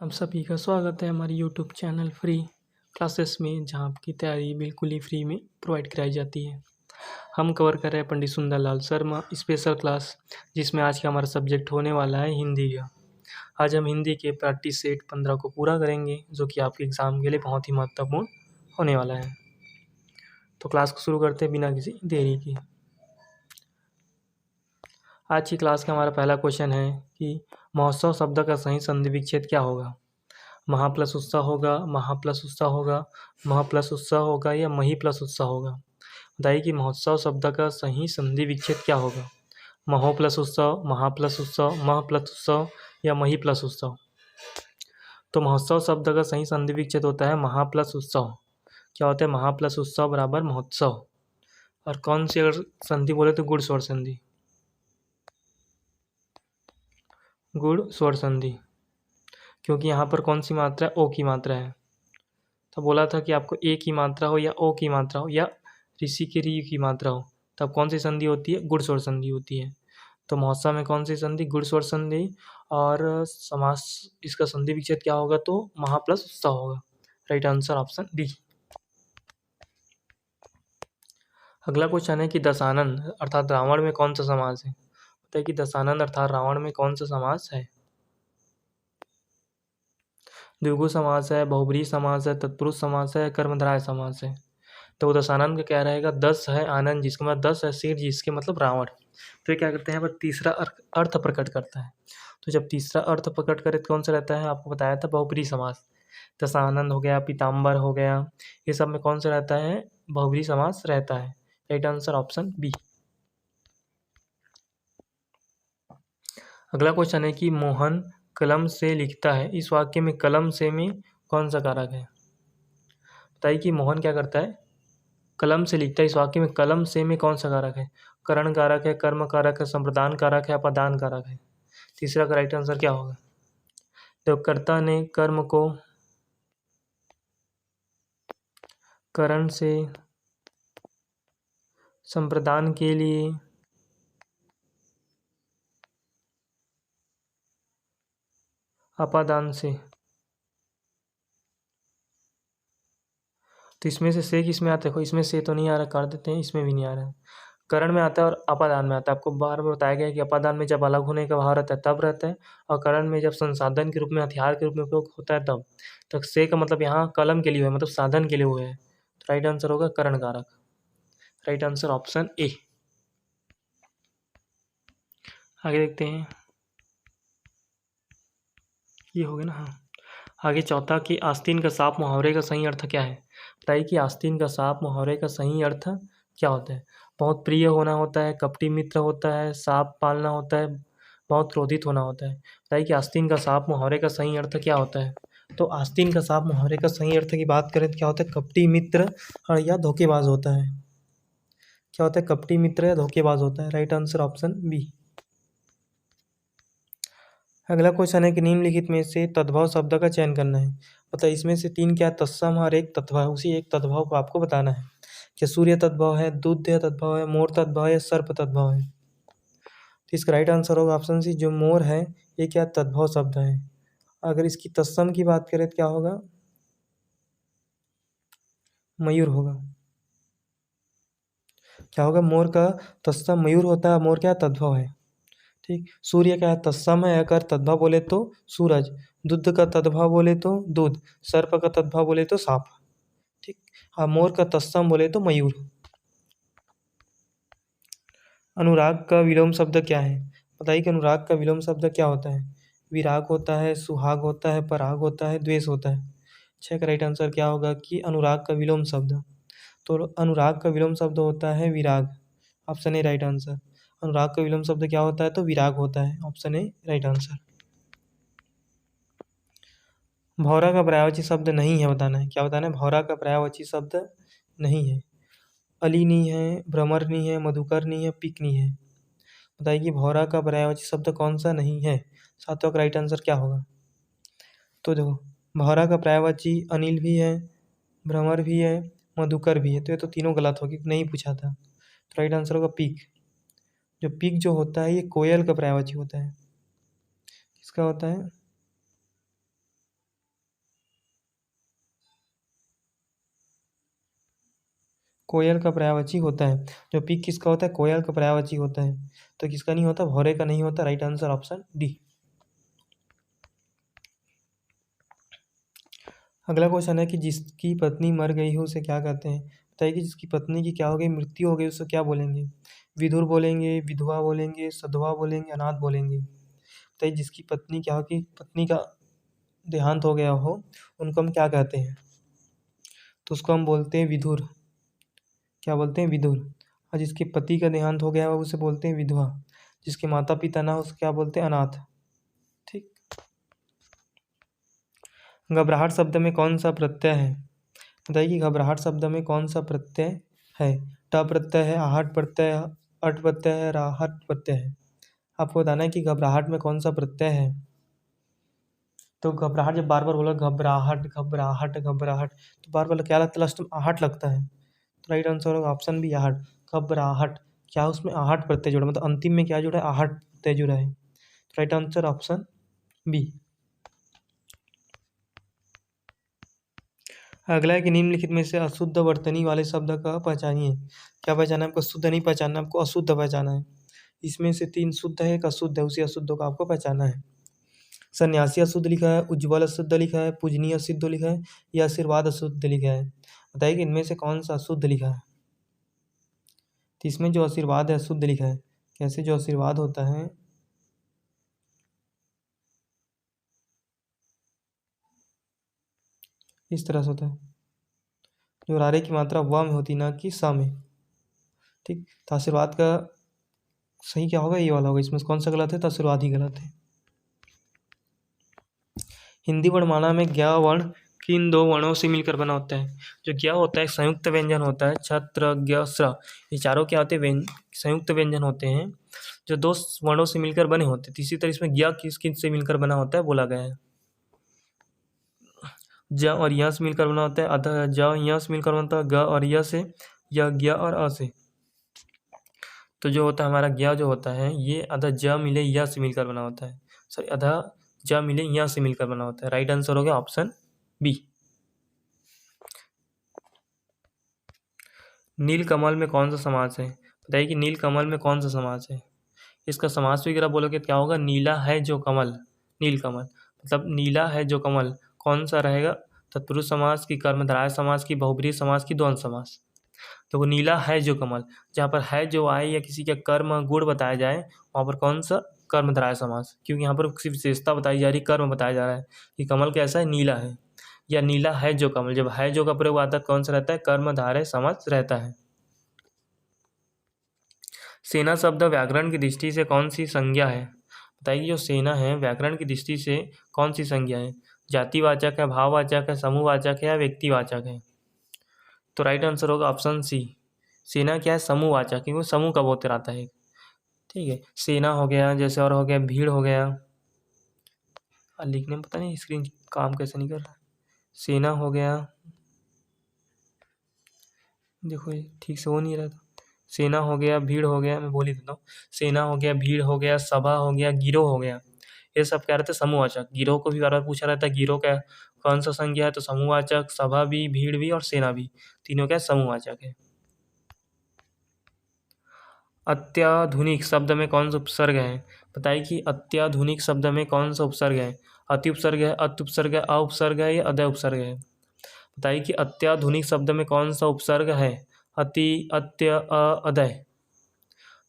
आप सभी का स्वागत है हमारी यूट्यूब चैनल फ्री क्लासेस में, जहाँ आपकी तैयारी बिल्कुल ही फ्री में प्रोवाइड कराई जाती है। हम कवर कर रहे हैं पंडित सुंदरलाल शर्मा स्पेशल क्लास, जिसमें आज का हमारा सब्जेक्ट होने वाला है हिंदी का। आज हम हिंदी के प्रैक्टिस सेट 15 को पूरा करेंगे, जो कि आपके एग्ज़ाम के लिए बहुत ही महत्वपूर्ण होने वाला है। तो क्लास को शुरू करते हैं बिना किसी देरी के। आज की क्लास का हमारा पहला क्वेश्चन है कि महोत्सव शब्द का सही संधि विच्छेद क्या होगा। महा प्लस उत्साह होगा, महा प्लस उत्साह होगा, महा प्लस उत्साह होगा या मही प्लस उत्साह होगा। बताइए कि महोत्सव शब्द का सही संधि विच्छेद क्या होगा। महो प्लस उत्सव, महा प्लस उत्सव, मह प्लस उत्सव या मही प्लस उत्सव। तो महोत्सव शब्द का सही संधि विच्छेद होता है महा प्लस उत्सव। क्या होता है? महा प्लस उत्सव बराबर महोत्सव। और कौन सी अगर संधि बोले तो गुण स्वर संधि, गुण स्वर संधि, क्योंकि यहाँ पर कौन सी मात्रा है? ओ की मात्रा है। तो बोला था कि आपको ए की मात्रा हो या ओ की मात्रा हो या ऋषि की री की मात्रा हो, तब कौन सी संधि होती है? गुण स्वर संधि होती है। तो महोत्सव में कौन सी संधि? गुण स्वर संधि। और समास इसका संधि विच्छेद क्या होगा? तो महा प्लस उत्साह होगा। Right answer option D. अगला क्वेश्चन है कि दशानन अर्थात रावण में कौन सा समास है। बताइए कि दशानन अर्थात रावण में कौन सा समास है। द्विगु समास है, बहुब्रीहि समास है, तत्पुरुष समास है, कर्मधारय समास है। तो दशानन का क्या रहेगा? 10 है आनंद, जिसके मतलब 10 है सिर, जिसके मतलब रावण। तो ये क्या करते हैं? यहाँ पर तीसरा अर्थ प्रकट करता है। तो जब तीसरा अर्थ प्रकट करे तो कौन सा रहता है? आपको बताया था बहुब्रीहि समास। दशानन हो गया, पीताम्बर हो गया, ये सब में कौन सा रहता है? बहुब्रीहि समास रहता है। Right answer option B. अगला क्वेश्चन है कि मोहन कलम से लिखता है, इस वाक्य में कलम से में कौन सा कारक है। बताइए कि मोहन क्या करता है? कलम से लिखता है, इस वाक्य में कलम से में कौन सा कारक है? करण कारक है, कर्म कारक है, संप्रदान कारक है, अपादान कारक है। तीसरा का राइट आंसर क्या होगा? तो कर्ता ने कर्म को करण से, संप्रदान के लिए अपादान से। तो इसमें से किसमें आता है? देखो इसमें से तो नहीं आ रहा, काट देते हैं, इसमें भी नहीं आ रहा है। करण में आता है और अपादान में आता है। आपको बार बार बताया गया है कि अपादान में जब अलग होने का भाव रहता है तब रहता है, और करण में जब संसाधन के रूप में, हथियार के रूप में उपयोग होता है तब। तो से का मतलब यहाँ कलम के लिए हुआ है, मतलब साधन के लिए हुआ है। तो राइट आंसर होगा करण कारक। Right answer option A. आगे देखते हैं, ये हो गया ना। हाँ, आगे चौथा कि आस्तीन का साफ मुहावरे का सही अर्थ क्या है। बताइए कि आस्तीन का साफ मुहावरे का सही अर्थ क्या होता है। बहुत प्रिय होना होता है, कपटी मित्र होता है, साफ पालना होता है, बहुत क्रोधित होना होता है। बताइए कि आस्तीन का साफ मुहावरे का सही अर्थ क्या होता है। तो आस्तीन का साफ मुहावरे का सही अर्थ की बात करें तो क्या होता है? कपटी मित्र और या धोखेबाज होता है। क्या होता है? कपटी मित्र या धोखेबाज होता है। Right answer option B. अगला क्वेश्चन है कि निम्नलिखित में से तद्भव शब्द का चयन करना है। मतलब इसमें से तीन क्या है? तत्सम और एक तद्भव है, उसी एक तद्भव को आपको बताना है। क्या सूर्य तद्भव है, दूध्य तद्भव है, मोर तद्भव है या सर्प तद्भव है। तो इसका राइट आंसर होगा ऑप्शन सी, जो मोर है ये क्या तद्भव शब्द है। अगर इसकी तत्सम की बात करें तो क्या होगा? मयूर होगा। क्या होगा? मोर का तत्सम मयूर होता है, मोर क्या तद्भव है। ठीक। सूर्य क्या है? तत्सम है, अगर तद्भव बोले तो सूरज। दूध का तद्भव बोले तो दूध। सर्प का तद्भव बोले तो सांप। ठीक। हाँ, मोर का तत्सम बोले तो मयूर। अनुराग का विलोम शब्द क्या है। बताइए कि अनुराग का विलोम शब्द क्या होता है। विराग होता है, सुहाग होता है, पराग होता है, द्वेष होता है। छः का राइट आंसर क्या होगा कि अनुराग का विलोम शब्द। तो अनुराग का विलोम शब्द होता है विराग। Option A right answer. अनुराग का विलोम शब्द क्या होता है? तो विराग होता है। Option A right answer. भौरा का पर्यायवाची शब्द नहीं है, बताना है। क्या बताना है? भौरा का पर्यायवाची शब्द नहीं है। अली नहीं है, भ्रमर नहीं है, मधुकर नहीं है, पिक नहीं है। बताइए कि भौरा का पर्यायवाची शब्द कौन सा नहीं है। सातवां का राइट आंसर क्या होगा? तो देखो, भौरा का पर्यायवाची अनिल भी है, भ्रमर भी है, मधुकर भी है। तो ये तो तीनों गलत होगी, नहीं पूछा था। तो राइट आंसर होगा पिक। जो पिक जो होता है ये कोयल का पर्यायवाची होता है। किसका होता है? कोयल का पर्यायवाची होता है। जो पिग किसका होता है? कोयल का पर्यायवाची होता है। तो किसका नहीं होता? भौरे का नहीं होता। Right answer option D. अगला क्वेश्चन है कि जिसकी पत्नी मर गई हो उसे क्या कहते हैं? बताइए कि जिसकी पत्नी की क्या हो गई? मृत्यु हो गई, उसे क्या बोलेंगे? विधुर बोलेंगे, विधवा बोलेंगे, सधवा बोलेंगे, अनाथ बोलेंगे। बताइए जिसकी पत्नी क्या हो कि पत्नी का देहांत हो गया हो, उनको हम क्या कहते हैं? तो उसको हम बोलते हैं विधुर। क्या बोलते हैं? विधुर। और जिसके पति का देहांत हो गया हो उसे बोलते हैं विधवा। जिसके माता पिता ना हो उसे क्या बोलते हैं? अनाथ। ठीक। घबराहट शब्द में कौन सा प्रत्यय है? बताइए कि घबराहट शब्द में कौन सा प्रत्यय है? ट प्रत्यय है, आहट प्रत्यय है, अट प्रत्यय है, राहट प्रत्यय है। आपको बताना है कि घबराहट में कौन सा प्रत्यय है। तो घबराहट जब बार बार बोला घबराहट घबराहट घबराहट, तो बार बार क्या लगता है? लास्ट में आहट लगता है। तो राइट आंसर होगा ऑप्शन बी, आहट। घबराहट, क्या उसमें आहट प्रत्यय जुड़ा, मतलब अंतिम में क्या जुड़ा है? आहट प्रत्यय जुड़ा है। तो राइट आंसर ऑप्शन बी। अगला है कि निम्नलिखित में से अशुद्ध वर्तनी वाले शब्द का पहचानिए। क्या पहचाना है आपको? शुद्ध नहीं पहचानना, आपको अशुद्ध पहचाना है। इसमें से 3 शुद्ध है, एक अशुद्ध है, उसी अशुद्ध को आपको पहचाना है। सन्यासी अशुद्ध लिखा है, उज्ज्वल अशुद्ध लिखा है, पूजनीय अशुद्ध लिखा है, या आशीर्वाद अशुद्ध लिखा है। बताइए कि इनमें से कौन सा अशुद्ध लिखा है? तो इसमें जो आशीर्वाद है अशुद्ध लिखा है। कैसे? जो आशीर्वाद होता है इस तरह से होता है, जो रारे की मात्रा व में होती ना कि स में। ठीक। तो आशीर्वाद का सही क्या होगा? ये वाला होगा। इसमें से कौन सा गलत है? तो आशीर्वाद ही गलत है। हिंदी वर्णमाला में ज्ञ वर्ण किन 2 वर्णों से मिलकर बना होता है? जो ज्ञ होता है संयुक्त व्यंजन होता है, छत्र ज्ञ स्र, ये चारों क्या होते हैं? संयुक्त व्यंजन होते हैं जो 2 वर्णों से मिलकर बने होते हैं। इसी तरह इसमें ज्ञ किस किन से मिलकर बना होता है बोला गया है। ज और य से मिलकर बना होता है, अतः ज य से मिलकर बनता है, ग और य से, या ज्ञ और अ से। तो जो होता है हमारा ज्ञ जो होता है ये अतः ज मिले य से मिलकर बना होता है। सॉरी, अतः ज मिले य से मिलकर बना होता है। राइट आंसर हो गया ऑप्शन बी। नीलकमल में कौन सा समास है? बताइए कि नीलकमल में कौन सा समास है? इसका समास वगैरह बोलोगे तो क्या होगा? नीला है जो कमल, नीलकमल मतलब नीला है जो कमल। कौन सा रहेगा? तत्पुरुष समास की, कर्मधारय समास की, बहुब्रीहि समास की, द्वंद्व समास। तो वो नीला है जो कमल, जहाँ पर है जो आए या किसी का कर्म गुण बताया जाए वहाँ पर कौन सा? कर्मधारय समास। क्योंकि यहाँ पर किसी विशेषता बताई जा रही, कर्म बताया जा रहा है कि कमल कैसा है? नीला है। या नीला है जो कमल, जब है जो का प्रयोग आता है कौन सा रहता है? कर्मधारय समास रहता है। सेना शब्द व्याकरण की दृष्टि से कौन सी संज्ञा है? बताइए जो सेना है व्याकरण की दृष्टि से कौन सी संज्ञा है? जातिवाचक है, भाववाचक है, समूहवाचक है, या व्यक्तिवाचक है? तो राइट आंसर होगा ऑप्शन सी। सेना क्या है? समूहवाचक, क्योंकि समूह का बहुत आता है। ठीक है, सेना हो गया, जैसे और हो गया भीड़ हो गया। लिखने में पता नहीं स्क्रीन काम कैसे नहीं कर रहा। सेना हो गया, देखो ये ठीक से हो नहीं रहा था। सेना हो गया, भीड़ हो गया, मैं बोल ही देता हूँ। सेना हो गया, भीड़ हो गया, सभा हो गया, गिरोह हो गया। ये सब क्या रहते हैं? समूहवाचक। गिरोह को भी बार बार पूछा रहता है, गिरोह का कौन सा संज्ञा है? तो समूहवाचक, सभा भी, भीड़ भी और सेना भी, तीनों क्या समूहवाचक है। अत्याधुनिक शब्द में कौन सा उपसर्ग है? बताइए कि अत्याधुनिक शब्द में कौन सा उपसर्ग है? अति उपसर्ग है, अत उपसर्ग है, अ उपसर्ग है, या अदय उपसर्ग है? बताइए कि अत्याधुनिक शब्द में कौन सा उपसर्ग है? अति, अत्य, अ, अदय।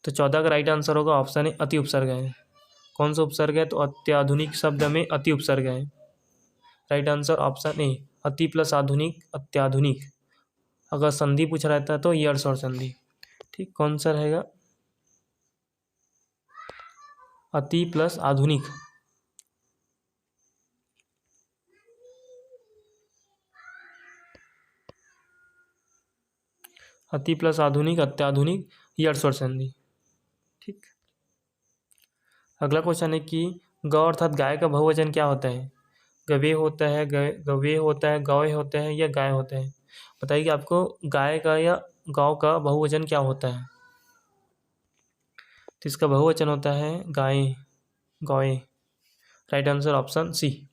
तो 14 का राइट आंसर होगा ऑप्शन ए, अति उपसर्ग है। कौन सा उपसर्ग है? तो अत्याधुनिक शब्द में अति उपसर्ग है। राइट आंसर ऑप्शन ए, अति प्लस आधुनिक, अत्याधुनिक। अगर संधि पूछा रहता है तो यर्स और संधि। ठीक, कौन सा रहेगा? अति प्लस आधुनिक। अति प्लस आधुनिक, अत्याधुनिक, यर्स और संधि। ठीक। अगला क्वेश्चन है कि गौ अर्थात गाय का बहुवचन क्या होता है? गवे होता है, गवे होता है, गौए होते हैं, या गाय होते हैं? बताइए कि आपको गाय का या गौ का बहुवचन क्या होता है? तो इसका बहुवचन होता है गाय, गौए। Right answer option C.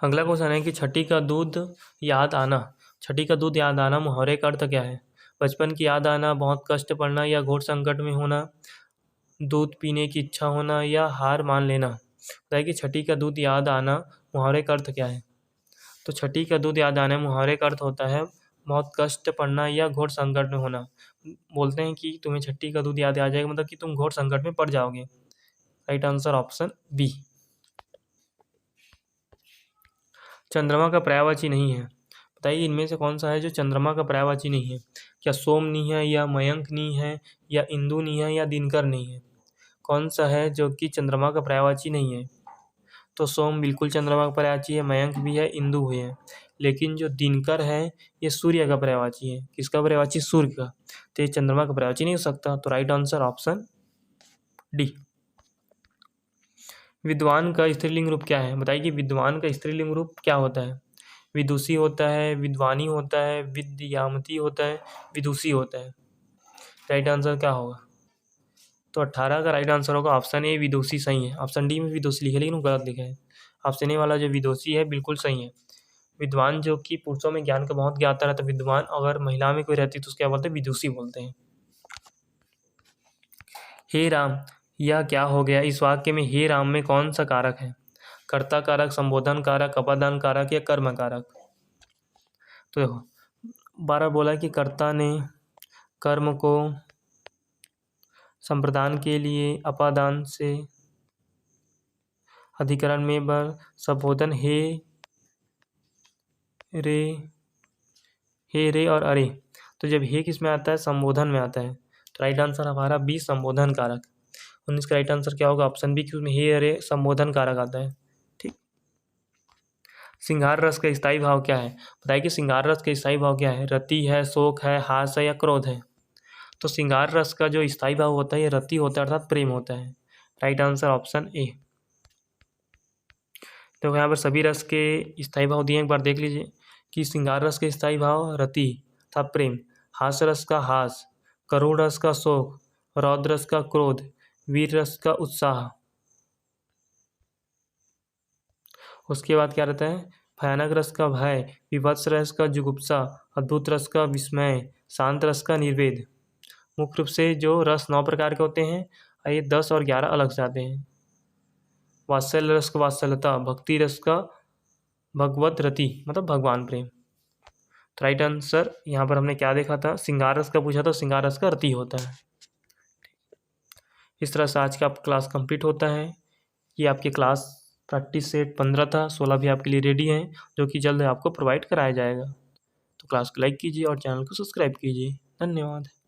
अगला क्वेश्चन है कि छठी का दूध याद आना छठी का दूध याद आना मुहावरे का अर्थ क्या है? बचपन की याद आना, बहुत कष्ट पड़ना या घोर संकट में होना, दूध पीने की इच्छा होना या हार मान लेना। बताइए कि छठी का दूध याद आना मुहावरे का अर्थ क्या है? तो छठी का दूध याद आना मुहावरे का अर्थ होता है बहुत कष्ट पड़ना या घोर संकट में होना। बोलते हैं कि तुम्हें छठी का दूध याद आ जाएगा, मतलब कि तुम घोर संकट में पड़ जाओगे। Right answer option B. चंद्रमा का पर्यायवाची नहीं है। बताइए इनमें से कौन सा है जो चंद्रमा का पर्यायवाची नहीं है? क्या सोम नहीं है, या मयंक नहीं है, या इंदु नहीं है, या दिनकर नहीं है? कौन सा है जो कि चंद्रमा का पर्यायवाची नहीं है? तो सोम बिल्कुल चंद्रमा का पर्यायवाची है, मयंक भी है, इंदु भी है। लेकिन जो दिनकर है ये सूर्य का पर्यायवाची है। किसका पर्यायवाची? सूर्य का। तो ये चंद्रमा का पर्यायवाची नहीं हो सकता। तो राइट आंसर ऑप्शन डी। विद्वान का स्त्रीलिंग रूप क्या है? बताइए कि विद्वान का स्त्रीलिंग रूप क्या होता है? विदुषी होता है, विद्वानी होता है, विद्यामती होता है, विदुषी होता है। राइट आंसर क्या होगा? तो 18 का राइट आंसर होगा ऑप्शन ए विदुषी सही है। ऑप्शन डी में विदुषी लिखा है लेकिन वो गलत लिखा है। ऑप्शन ए वाला जो विदुषी है बिल्कुल सही है। विद्वान जो कि पुरुषों में ज्ञान का बहुत ज्ञाता रहता है विद्वान, अगर महिला में कोई रहती तो उसको क्या बोलते हैं? विदुषी बोलते हैं। हे राम यह क्या हो गया, इस वाक्य में हे राम में कौन सा कारक है? कर्ता कारक, संबोधन कारक, अपादान कारक या कर्म कारक? तो देखो 12 बोला कि कर्ता ने कर्म को संप्रदान के लिए अपादान से अधिकरण में बर संबोधन हे रे और अरे। तो जब हे किस में आता है? संबोधन में आता है। तो राइट आंसर हमारा बी संबोधन कारक। 19 का राइट आंसर क्या होगा? ऑप्शन बी, क्योंकि हे अरे संबोधन कारक आता है। ठीक। सिंगार रस का स्थायी भाव क्या है? बताइए कि सिंगार रस का स्थायी भाव क्या है? रति है, शोक है, हास है या क्रोध है? तो सिंगार रस का जो स्थायी भाव होता है ये रति होता है, अर्थात प्रेम होता है। Right answer option A. तो यहाँ पर सभी रस के स्थायी भाव दिए, एक बार देख लीजिए कि सिंगार रस के स्थायी भाव रति था प्रेम, हास रस का हास, करुण रस का शोक, रौद्र रस का क्रोध, वीर रस का उत्साह। उसके बाद क्या रहता है? भयानक रस का भय, विभत्स रस का जुगुप्सा, अद्भुत रस का विस्मय, शांत रस का निर्वेद। मुख्य रूप से जो रस 9 प्रकार के होते हैं, ये 10 और 11 अलग से आते हैं। वात्सल्य रस का वात्सल्यता, भक्ति रस का भगवत रति मतलब भगवान प्रेम। तो राइट आंसर यहाँ पर हमने क्या देखा था? सिंगार रस का पूछा तो सिंगार रस का रति होता है। इस तरह से आज का आपका क्लास कंप्लीट होता है। ये आपके क्लास प्रैक्टिस सेट 15 था, 16 भी आपके लिए रेडी हैं, जो कि जल्द आपको प्रोवाइड कराया जाएगा। तो क्लास को लाइक कीजिए और चैनल को सब्सक्राइब कीजिए। धन्यवाद।